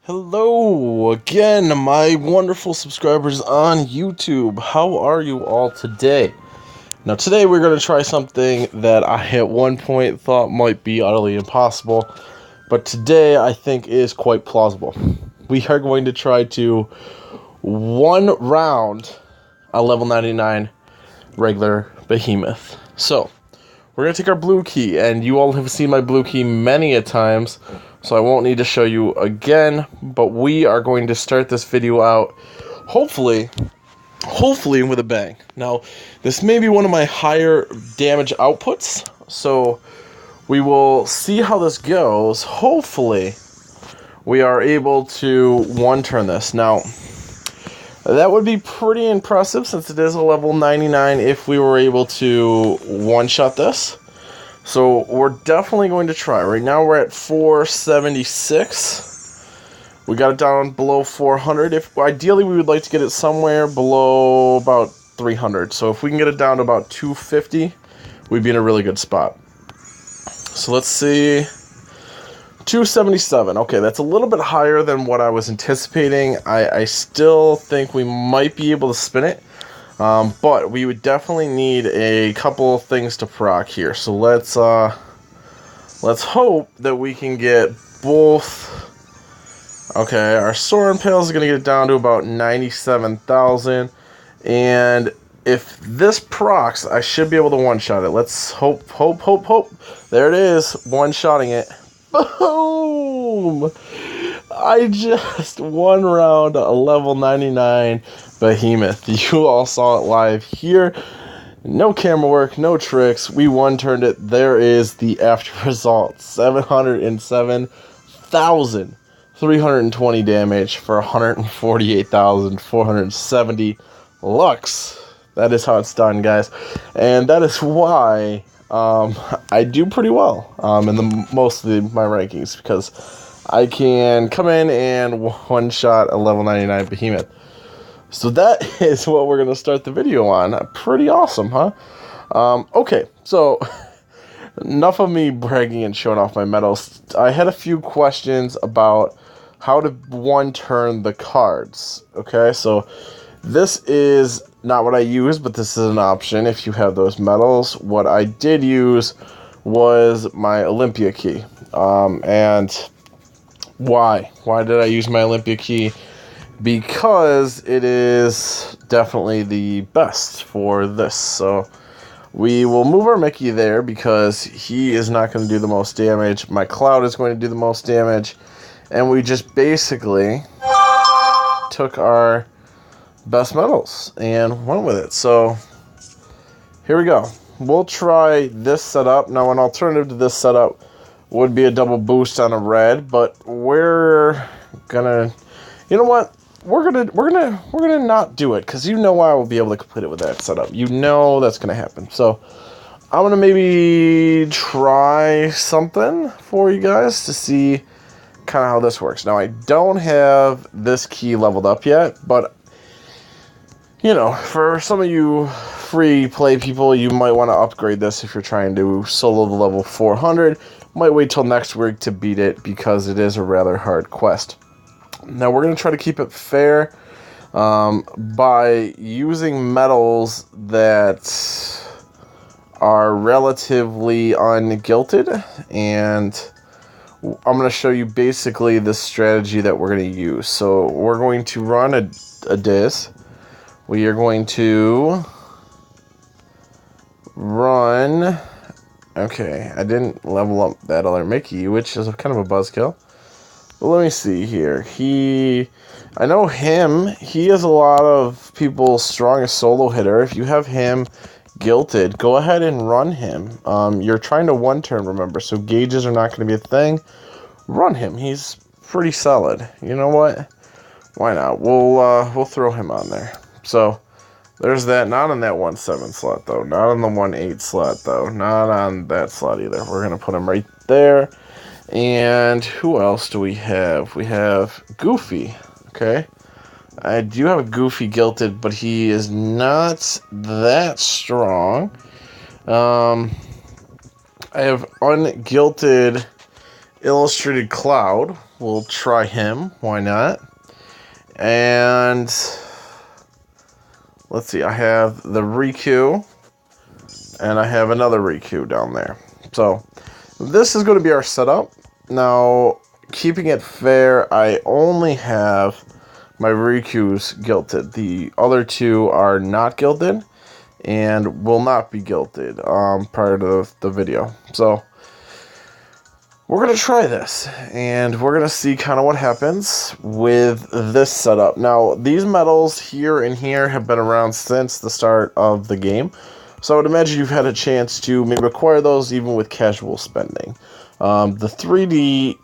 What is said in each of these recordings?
Hello again, my wonderful subscribers on YouTube. How are you all today? Now today we're going to try something that I at one point thought might be utterly impossible, but today I think is quite plausible. We are going to try to one round a level 99 regular Behemoth. So, we're going to take our blue key, and you all have seen my blue key many a times, so I won't need to show you again, but we are going to start this video out, hopefully with a bang. Now, this may be one of my higher damage outputs, so we will see how this goes. Hopefully, we are able to one-turn this. Now, that would be pretty impressive since it is a level 99 if we were able to one-shot this. So we're definitely going to try. Right now we're at 476. We got it down below 400. Ideally we would like to get it somewhere below about 300. So if we can get it down to about 250, we'd be in a really good spot. So let's see. 277. Okay, that's a little bit higher than what I was anticipating. I still think we might be able to spin it. But we would definitely need a couple of things to proc here. So let's hope that we can get both. Okay, our Sword Impale is going to get it down to about 97,000. And if this procs, I should be able to one-shot it. Let's hope. There it is, one-shotting it. Boom! I just one round a level 99 Behemoth. You all saw it live here. No camera work, no tricks. We one-turned it. There is the after result. 707,320 damage for 148,470 Lux. That is how it's done, guys. And that is why I do pretty well in mostly my rankings, because I can come in and one-shot a level 99 Behemoth. So that is what we're going to start the video on. Pretty awesome, huh? Okay, so enough of me bragging and showing off my medals. I had a few questions about how to one-turn the cards. Okay, so this is not what I use, but this is an option if you have those medals. What I did use was my Olympia key. And why? Why did I use my Olympia key? Because it is definitely the best for this. So we will move our Mickey there because he is not going to do the most damage. My Cloud is going to do the most damage. And we just basically took our best medals and went with it. So here we go. We'll try this setup. Now, an alternative to this setup would be a double boost on a red, but we're gonna, you know what? We're gonna not do it, because you know I will be able to complete it with that setup. You know that's gonna happen. So I'm gonna maybe try something for you guys to see kind of how this works. Now, I don't have this key leveled up yet, but you know, for some of you free play people, you might want to upgrade this if you're trying to solo the level 400. Might wait till next week to beat it, because it is a rather hard quest. Now, we're going to try to keep it fair by using medals that are relatively ungilted, and I'm going to show you basically the strategy that we're going to use. So we're going to run a Diz. We are going to run. Okay, I didn't level up that other Mickey, which is kind of a buzzkill. But let me see here. I know him. He is a lot of people's strongest solo hitter. If you have him guilted, go ahead and run him. You're trying to one-turn, remember, so gauges are not going to be a thing. Run him. He's pretty solid. You know what? Why not? We'll throw him on there. So there's that. Not on that 1-7 slot, though. Not on the 1-8 slot, though. Not on that slot either. We're going to put him right there. And who else do we have? We have Goofy. Okay. I do have a Goofy guilted, but he is not that strong. I have ungilted Illustrated Cloud, we'll try him. Why not? And let's see, I have the Riku, and I have another Riku down there. So this is going to be our setup. Now, keeping it fair, I only have my Riku's gilted. The other two are not gilted and will not be gilted prior to the video. So we're going to try this, and we're going to see kind of what happens with this setup. Now, these medals here and here have been around since the start of the game, so I would imagine you've had a chance to maybe acquire those even with casual spending. The 3D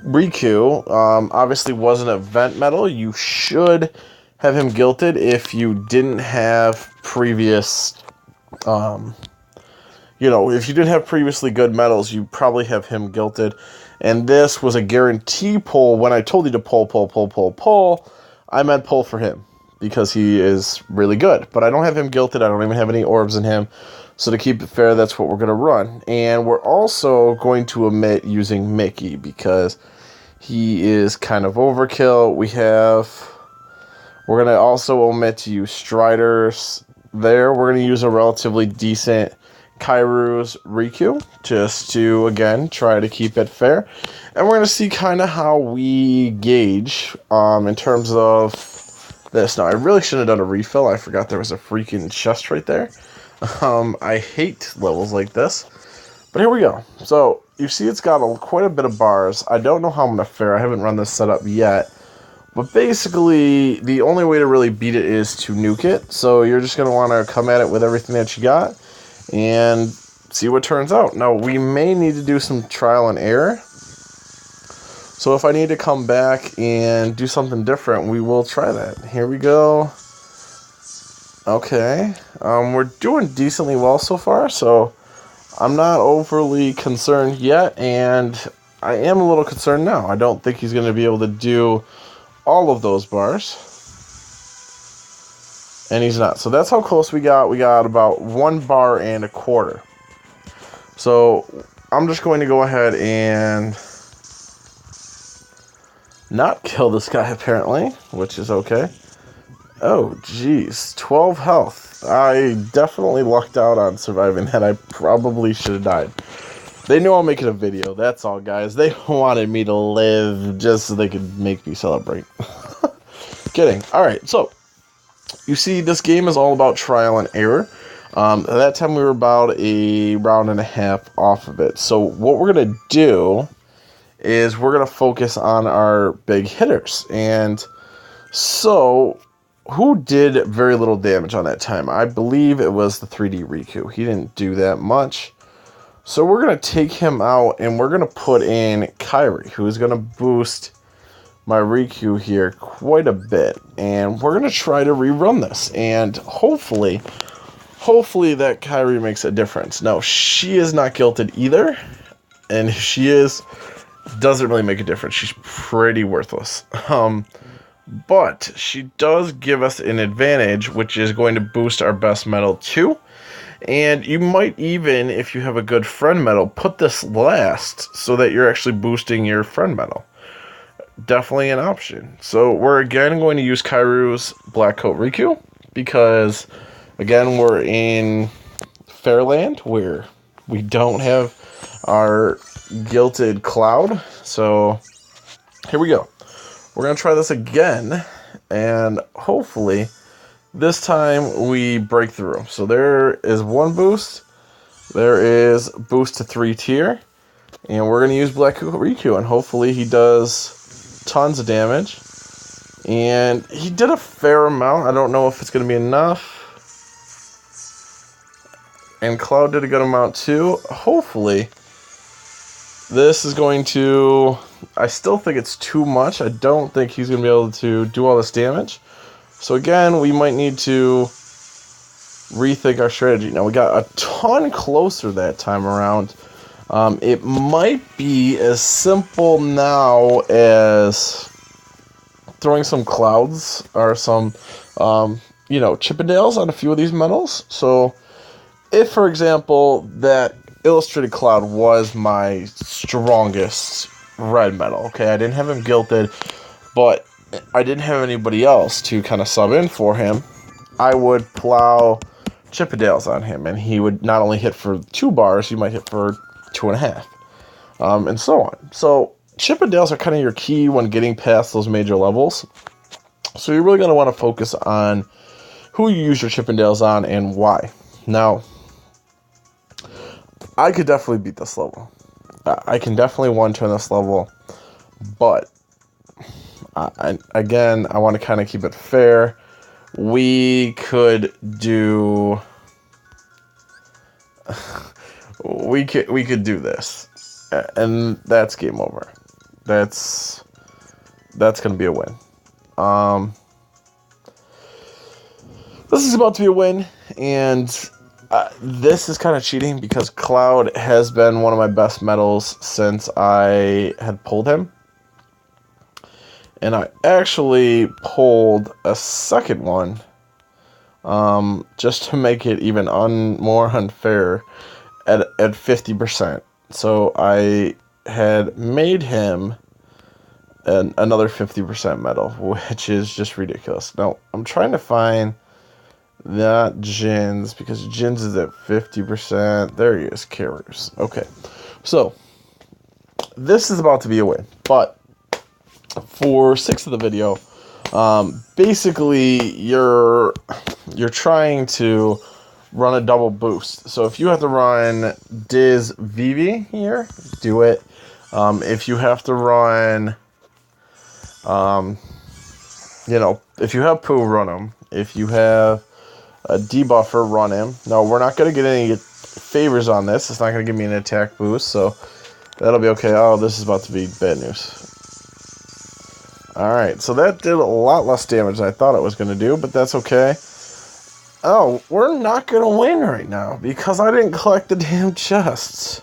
Riku obviously was an event medal. You should have him gilted if you didn't have previous... if you didn't have previously good medals, you probably have him gilted. And this was a guarantee pull. When I told you to pull, I meant pull for him, because he is really good. But I don't have him gilted. I don't even have any orbs in him. So to keep it fair, that's what we're going to run. And we're also going to omit using Mickey, because he is kind of overkill. We're going to also omit to use Striders there. We're going to use a relatively decent Kairu's Riku, just to, again, try to keep it fair. And we're going to see kind of how we gauge in terms of this. Now, I really shouldn't have done a refill. I forgot there was a freaking chest right there. I hate levels like this. But here we go. So, you see it's got quite a bit of bars. I don't know how I'm going to fare. I haven't run this setup yet. But basically, the only way to really beat it is to nuke it. So, you're just going to want to come at it with everything that you got and see what turns out. Now, we may need to do some trial and error. So if I need to come back and do something different, we will try that. Here we go. Okay. We're doing decently well so far, so I'm not overly concerned yet, and I am a little concerned now. I don't think he's going to be able to do all of those bars. And he's not. So that's how close we got. We got about 1 bar and a quarter. So I'm just going to go ahead and not kill this guy, apparently, which is okay. Oh, jeez. 12 health. I definitely lucked out on surviving that. I probably should have died. They knew I'm making a video. That's all, guys. They wanted me to live just so they could make me celebrate. Kidding. All right, so you see, this game is all about trial and error. At that time, we were about a round and a half off of it. So what we're going to do is we're going to focus on our big hitters. And so, who did very little damage on that time? I believe it was the 3D Riku. He didn't do that much. So we're going to take him out, and we're going to put in Kairi, who is going to boost my Riku here quite a bit, and we're gonna try to rerun this, and hopefully that Kairi makes a difference. Now, she is not gilted either, and if she is, doesn't really make a difference. She's pretty worthless. But she does give us an advantage, which is going to boost our best medal too. And you might even, if you have a good friend medal, put this last so that you're actually boosting your friend medal. Definitely an option. So we're again going to use Kairu's Black Coat Riku, because again we're in Fairland where we don't have our gilted Cloud. So here we go. We're going to try this again, and hopefully this time we break through. So there is 1 boost. There is boost to 3 tier. And we're going to use Black Coat Riku, and hopefully he does tons of damage. And he did a fair amount. I don't know if it's going to be enough. And Cloud did a good amount too. Hopefully this is going to... I still think it's too much. I don't think he's going to be able to do all this damage. So again, we might need to rethink our strategy. Now, we got a ton closer that time around. It might be as simple now as throwing some clouds or some, Chippendales on a few of these medals. So if, for example, that Illustrated Cloud was my strongest red metal. Okay, I didn't have him gilded, but I didn't have anybody else to kind of sub in for him. I would plow Chippendales on him, and he would not only hit for 2 bars, he might hit for 2.5, and so on. So Chippendales are kind of your key when getting past those major levels. So you're really going to want to focus on who you use your Chippendales on and why. Now, I could definitely beat this level. I can definitely one-turn this level, but again, I want to kind of keep it fair. We could do we could do this, and that's game over. That's gonna be a win. This is about to be a win, and this is kind of cheating because Cloud has been one of my best medals since I had pulled him. And I actually pulled a second one, just to make it even more unfair, at 50%. So I had made him another 50% medal, which is just ridiculous. Now, I'm trying to find that Jins, because Jins is at 50%. There he is, carriers. Okay, so this is about to be a win, but for 6 of the video, basically you're trying to run a double boost. So if you have to run Diz Vivi here, do it. If you have to run, if you have Pooh, run him. If you have a debuffer, run him. No, we're not going to get any favors on this. It's not going to give me an attack boost, so that'll be okay. Oh, this is about to be bad news. Alright, so that did a lot less damage than I thought it was going to do, but that's okay. Oh, we're not going to win right now, because I didn't collect the damn chests.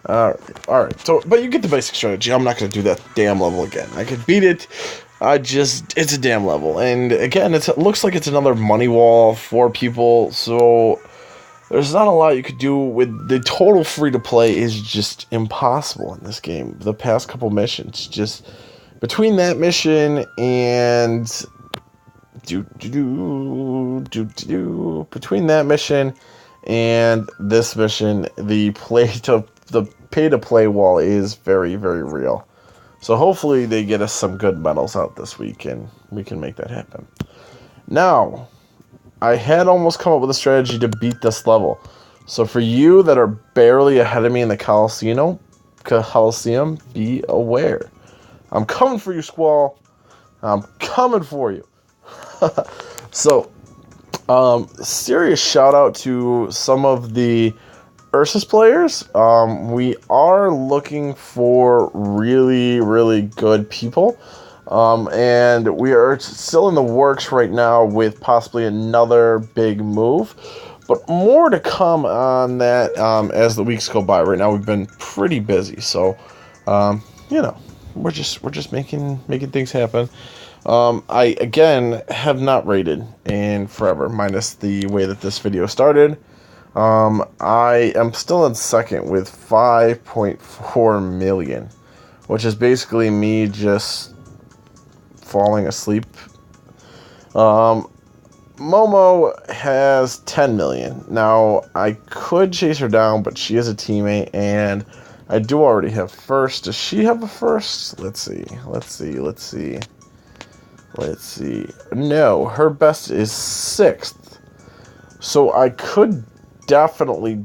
Alright, so, but you get the basic strategy. I'm not going to do that damn level again. I could beat it, it's a damn level. And again, it looks like it's another money wall for people, so there's not a lot you could do with the total free-to-play is just impossible in this game. The past couple missions, just between that mission and between that mission and this mission, the pay-to-play wall is very, very real. So hopefully they get us some good medals out this week, and we can make that happen. Now, I had almost come up with a strategy to beat this level. So for you that are barely ahead of me in the Coliseum, be aware. I'm coming for you, Squall. I'm coming for you. So, serious shout out to some of the Ursus players. We are looking for really, really good people. And we are still in the works right now with possibly another big move. But more to come on that as the weeks go by. Right now we've been pretty busy. So, we're just making things happen. I again have not rated in forever, minus the way that this video started. I am still in second with 5.4 million, which is basically me just falling asleep. Momo has 10 million. Now, I could chase her down, but she is a teammate, and I do already have first. Does she have a first? Let's see. No, her best is 6th. So I could definitely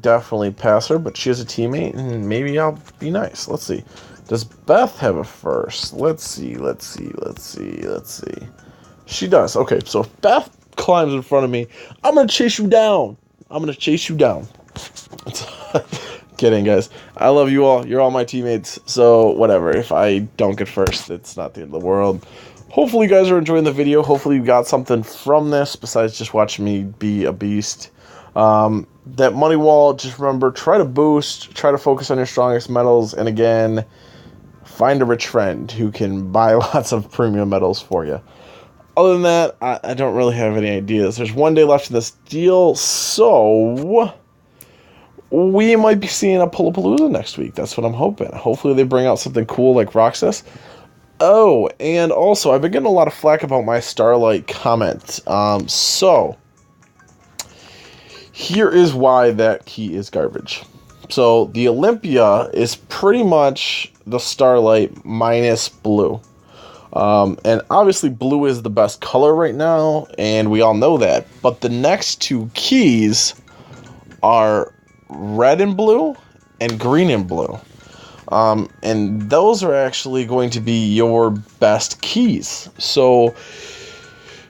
pass her, but she has a teammate, and maybe I'll be nice. Let's see. Does Beth have a first? Let's see. She does. Okay, so if Beth climbs in front of me, I'm going to chase you down. Kidding, guys. I love you all. You're all my teammates. So, whatever. If I don't get first, it's not the end of the world. Hopefully, you guys are enjoying the video. Hopefully, you got something from this besides just watching me be a beast. That money wall, just remember, try to boost, try to focus on your strongest medals, and again, find a rich friend who can buy lots of premium medals for you. Other than that, I don't really have any ideas. There's one day left in this deal, so we might be seeing a Pullapalooza next week. That's what I'm hoping. Hopefully they bring out something cool like Roxas. Oh, and also, I've been getting a lot of flack about my Starlight comment. So, here is why that key is garbage. So, the Olympia is pretty much the Starlight minus blue. And obviously blue is the best color right now, and we all know that. But the next two keys are red and blue and green and blue. And those are actually going to be your best keys. So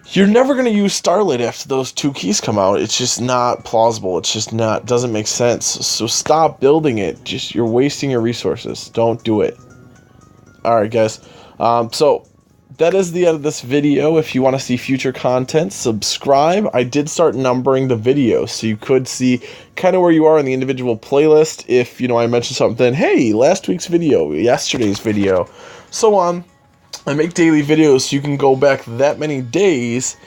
you're never going to use Starlight after those two keys come out. It's just not plausible. It's just not, doesn't make sense. So stop building it. Just, you're wasting your resources. Don't do it. Alright, guys. So that is the end of this video. If you want to see future content, subscribe. I did start numbering the videos, so you could see kind of where you are in the individual playlist. If, I mentioned something, hey, last week's video, yesterday's video, so on. I make daily videos, so you can go back that many days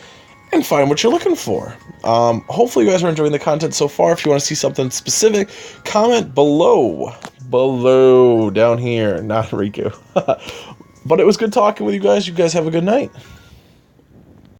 and find what you're looking for. Hopefully you guys are enjoying the content so far. If you want to see something specific, comment below. Below, down here, not Riku. But it was good talking with you guys. You guys have a good night.